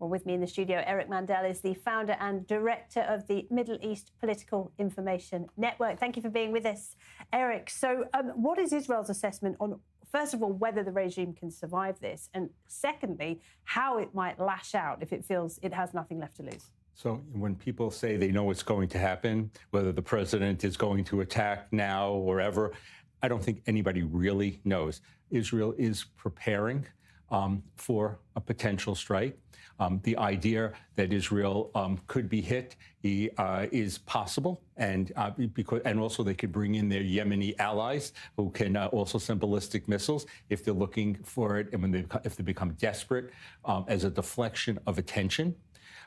Well, with me in the studio, Eric Mandel is the founder and director of the Middle East Political Information Network. Thank you for being with us, Eric. So what is Israel's assessment on, first of all, whether the regime can survive this, and secondly, how it might lash out if it feels it has nothing left to lose? So when people say they know what's going to happen, whether the president is going to attack now or ever, I don't think anybody really knows. Israel is preparing for a potential strike. The idea that Israel could be hit is possible, and also they could bring in their Yemeni allies who can also send ballistic missiles if they're looking for it, and if they become desperate as a deflection of attention.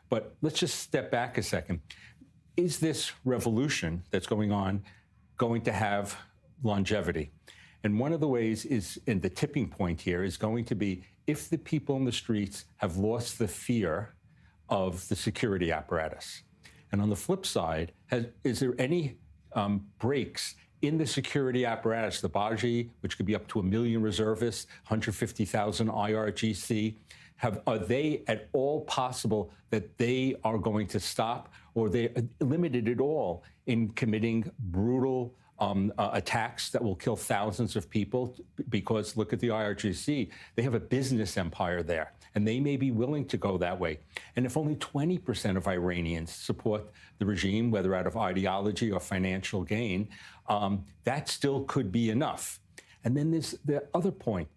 But let's just step back a second. Is this revolution that's going on going to have longevity? And one of the ways is, and the tipping point here is going to be if the people in the streets have lost the fear of the security apparatus. And on the flip side, is there any breaks in the security apparatus, the Baji, which could be up to 1 million reservists, 150,000 IRGC, are they at all possible that they are going to stop, or they limited at all in committing brutal attacks that will kill thousands of people? Because look at the IRGC, they have a business empire there, and they may be willing to go that way. And if only 20% of Iranians support the regime, whether out of ideology or financial gain, that still could be enough. And then there's the other point.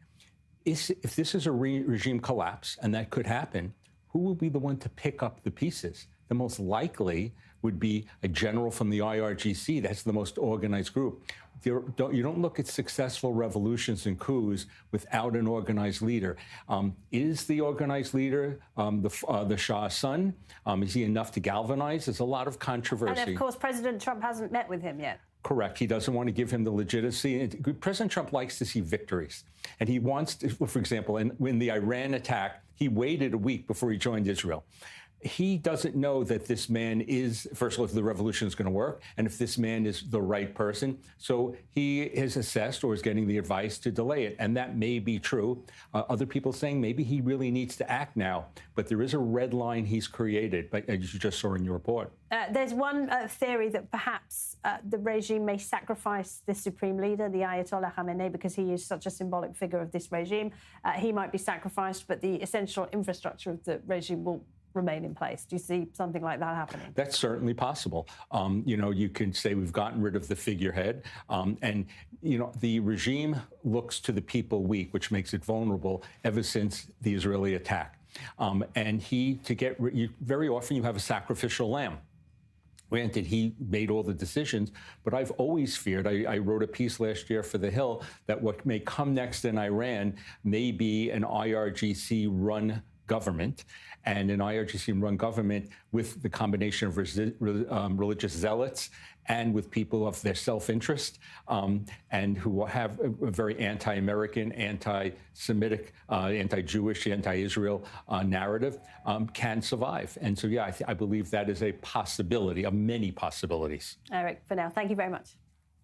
If this is a regime collapse, and that could happen, who will be the one to pick up the pieces? The most likely would be a general from the IRGC. That's the most organized group. You don't look at successful revolutions and coups without an organized leader. Is the organized leader the Shah's son? Is he enough to galvanize? There's a lot of controversy. And of course, President Trump hasn't met with him yet. Correct. He doesn't want to give him the legitimacy. President Trump likes to see victories. And he wants to, for example, when the Iran attack, he waited a week before he joined Israel. He doesn't know that this man is, first of all, if the revolution is going to work, and if this man is the right person. So he is assessed or is getting the advice to delay it. And that may be true. Other people saying maybe he really needs to act now. But there is a red line he's created, as you just saw in your report. There's one theory that perhaps the regime may sacrifice the supreme leader, the Ayatollah Khamenei, because he is such a symbolic figure of this regime. He might be sacrificed, but the essential infrastructure of the regime will remain in place. Do you see something like that happening? That's certainly possible. You can say we've gotten rid of the figurehead, and the regime looks to the people weak, which makes it vulnerable ever since the Israeli attack. Very often you have a sacrificial lamb. Granted, he made all the decisions, but I've always feared, I wrote a piece last year for The Hill, that what may come next in Iran may be an IRGC-run government, and an IRGC-run government with the combination of religious zealots and with people of their self-interest, and who have a very anti-American, anti-Semitic, anti-Jewish, anti-Israel narrative, can survive. And so, yeah, I believe that is a possibility of many possibilities. Eric, for now, thank you very much.